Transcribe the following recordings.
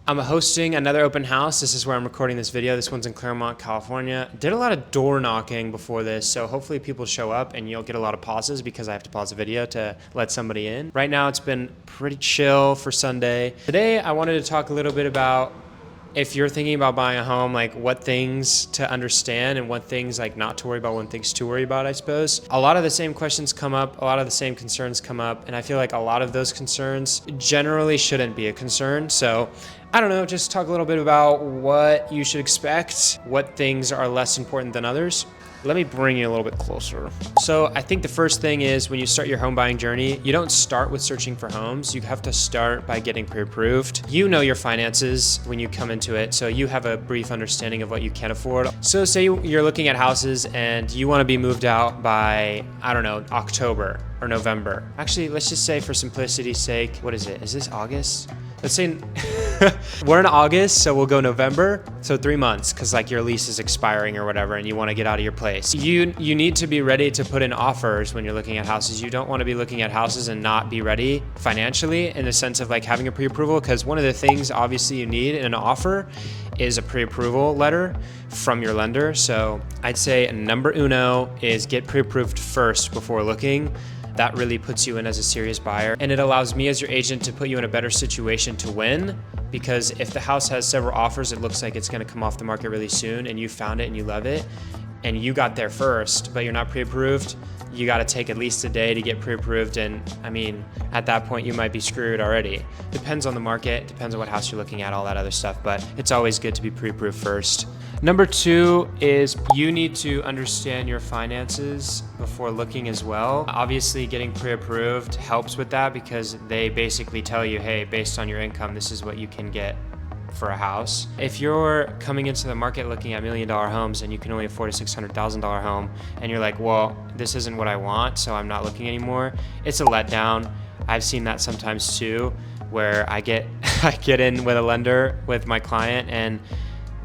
I'm hosting another open house. This is where I'm recording this video. This one's in Claremont, California. Did a lot of door knocking before this, so hopefully people show up and you'll get a lot of pauses because I have to pause the video to let somebody in. Right now it's been pretty chill for Sunday. Today I wanted to talk a little bit about if you're thinking about buying a home, like what things to understand and what things like not to worry about, what things to worry about, I suppose. A lot of the same questions come up, a lot of the same concerns come up, and I feel like a lot of those concerns generally shouldn't be a concern. So I don't know, just talk a little bit about what you should expect, what things are less important than others. Let me bring you a little bit closer. So I think the first thing is when you start your home buying journey, you don't start with searching for homes. You have to start by getting pre-approved. You know your finances when you come into it, so you have a brief understanding of what you can afford. So say you're looking at houses and you want to be moved out by, I don't know, October or November. Actually, let's just say for simplicity's sake, what is it? Is this August? Let's say we're in August, so we'll go November, so 3 months, because like your lease is expiring or whatever and you want to get out of your place. You need to be ready to put in offers when you're looking at houses. You don't want to be looking at houses and not be ready financially in the sense of like having a pre-approval, because one of the things obviously you need in an offer is a pre-approval letter from your lender. So I'd say number uno is get pre-approved first before looking. That really puts you in as a serious buyer, and it allows me as your agent to put you in a better situation to win, because if the house has several offers, it looks like it's gonna come off the market really soon and you found it and you love it and you got there first, but you're not pre-approved, you gotta take at least a day to get pre-approved, and I mean, at that point you might be screwed already. Depends on the market, depends on what house you're looking at, all that other stuff, but it's always good to be pre-approved first. Number two is you need to understand your finances before looking as well. Obviously, getting pre-approved helps with that because they basically tell you, hey, based on your income, this is what you can get for a house. If you're coming into the market looking at $1 million homes and you can only afford a $600,000 home and you're like, well, this isn't what I want, so I'm not looking anymore, it's a letdown. I've seen that sometimes too, where I get in with a lender with my client and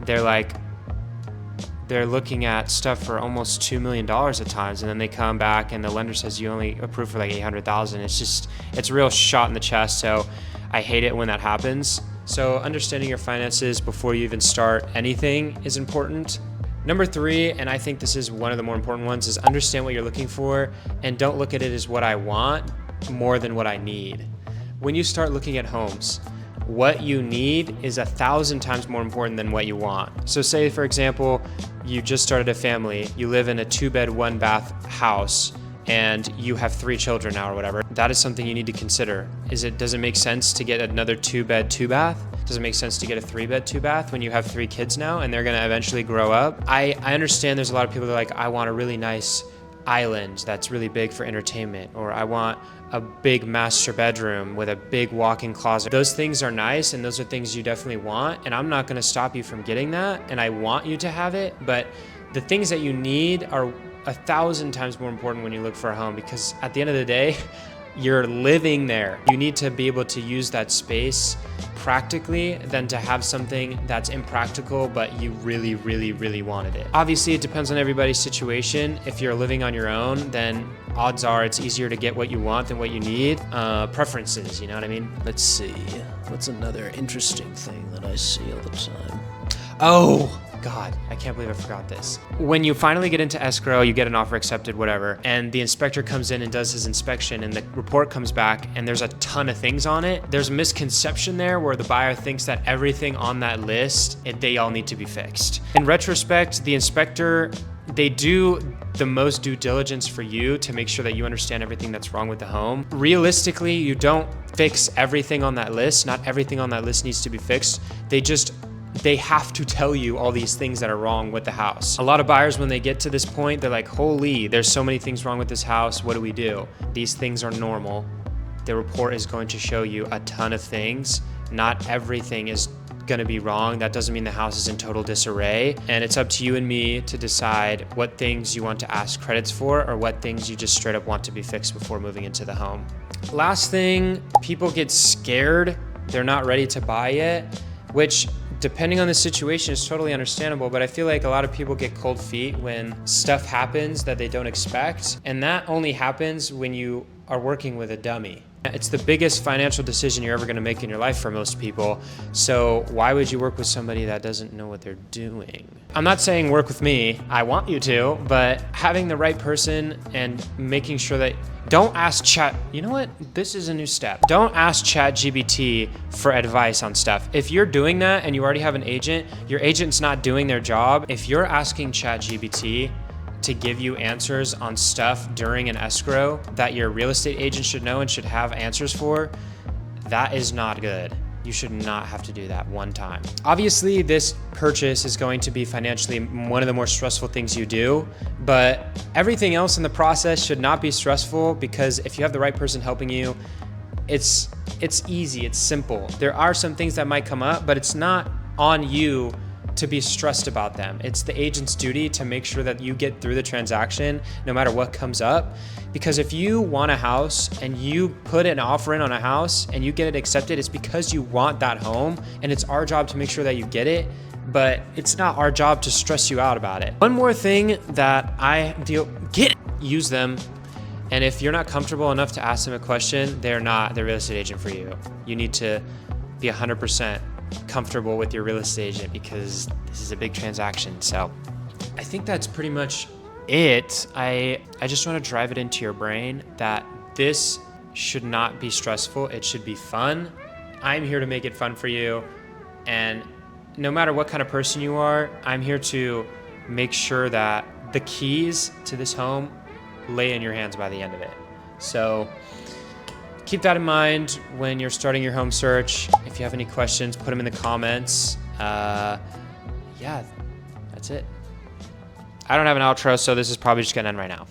they're looking at stuff for almost $2 million at times, and then they come back and the lender says you only approved for like 800,000. It's a real shot in the chest. So I hate it when that happens. So understanding your finances before you even start anything is important. Number three, and I think this is one of the more important ones, is understand what you're looking for and don't look at it as what I want more than what I need. When you start looking at homes, what you need is 1,000 times more important than what you want. So say, for example, you just started a family, you live in a 2-bed, 1-bath house, and you have 3 children now or whatever. That is something you need to consider. Does it make sense to get another 2-bed, 2-bath? Does it make sense to get a 3-bed, 2-bath when you have 3 kids now and they're gonna eventually grow up? I understand there's a lot of people that are like, I want a really nice island that's really big for entertainment, or I want a big master bedroom with a big walk-in closet. Those things are nice and those are things you definitely want, and I'm not gonna stop you from getting that, and I want you to have it, but the things that you need are 1,000 times more important when you look for a home, because at the end of the day, you're living there. You need to be able to use that space practically than to have something that's impractical but you really, really, really wanted it. Obviously, it depends on everybody's situation. If you're living on your own, then odds are it's easier to get what you want than what you need. Preferences, you know what I mean? Let's see, what's another interesting thing that I see all the time? Oh, God, I can't believe I forgot this. When you finally get into escrow, you get an offer accepted, whatever, and the inspector comes in and does his inspection and the report comes back and there's a ton of things on it. There's a misconception there where the buyer thinks that everything on that list, they all need to be fixed. In retrospect, the inspector, they do the most due diligence for you to make sure that you understand everything that's wrong with the home. Realistically, you don't fix everything on that list. Not everything on that list needs to be fixed. They have to tell you all these things that are wrong with the house. A lot of buyers, when they get to this point, they're like, holy, there's so many things wrong with this house. What do we do? These things are normal. The report is going to show you a ton of things. Not everything is gonna be wrong. That doesn't mean the house is in total disarray. And it's up to you and me to decide what things you want to ask credits for or what things you just straight up want to be fixed before moving into the home. Last thing, people get scared. They're not ready to buy yet, which depending on the situation is totally understandable, but I feel like a lot of people get cold feet when stuff happens that they don't expect. And that only happens when you are working with a dummy. It's the biggest financial decision you're ever going to make in your life for most people. So why would you work with somebody that doesn't know what they're doing? I'm not saying work with me. I want you to, but having the right person and making sure that don't ask Chat. You know what? This is a new step. Don't ask ChatGPT for advice on stuff. If you're doing that and you already have an agent, your agent's not doing their job. If you're asking ChatGPT to give you answers on stuff during an escrow that your real estate agent should know and should have answers for, that is not good. You should not have to do that one time. Obviously, this purchase is going to be financially one of the more stressful things you do, but everything else in the process should not be stressful, because if you have the right person helping you, it's easy, it's simple. There are some things that might come up, but it's not on you to be stressed about them. It's the agent's duty to make sure that you get through the transaction no matter what comes up. Because if you want a house and you put an offer in on a house and you get it accepted, it's because you want that home, and it's our job to make sure that you get it, but it's not our job to stress you out about it. One more thing that use them. And if you're not comfortable enough to ask them a question, they're not the real estate agent for you. You need to be 100% comfortable with your real estate agent, because this is a big transaction. So I think that's pretty much it. I just want to drive it into your brain that this should not be stressful. It should be fun. I'm here to make it fun for you. And no matter what kind of person you are, I'm here to make sure that the keys to this home lay in your hands by the end of it. So keep that in mind when you're starting your home search. If you have any questions, put them in the comments. Yeah, that's it. I don't have an outro, so this is probably just gonna end right now.